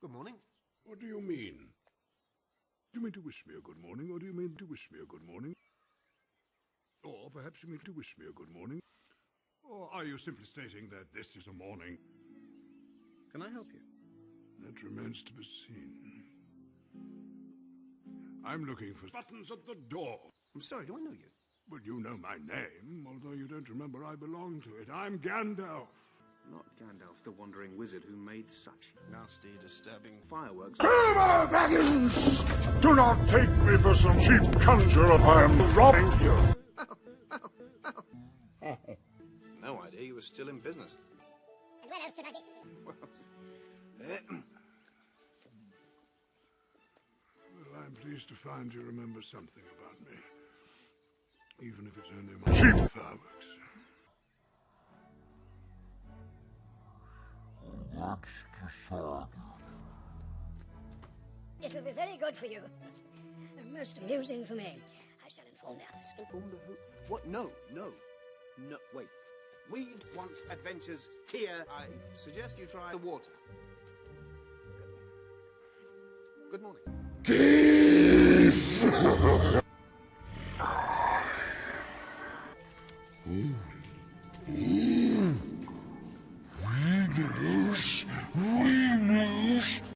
Good morning. What do you mean? Do you mean to wish me a good morning, or do you mean to wish me a good morning? Or perhaps you mean to wish me a good morning? Or are you simply stating that this is a morning? Can I help you? That remains to be seen. I'm looking for buttons at the door. I'm sorry, do I know you? Well, you know my name, although you don't remember I belong to it. I'm Gandalf. Not Gandalf, the wandering wizard who made such nasty, disturbing fireworks. Bilbo Baggins! Do not take me for some cheap conjurer. I am robbing you. No idea you were still in business. And where else should I be? Well, I'm pleased to find you remember something about me. Even if it's only my cheap fireworks. It will be very good for you. And most amusing for me. I shall inform the others. Inform the who? What? No. Wait. We want adventures here. I suggest you try the water. Good morning. Teeth!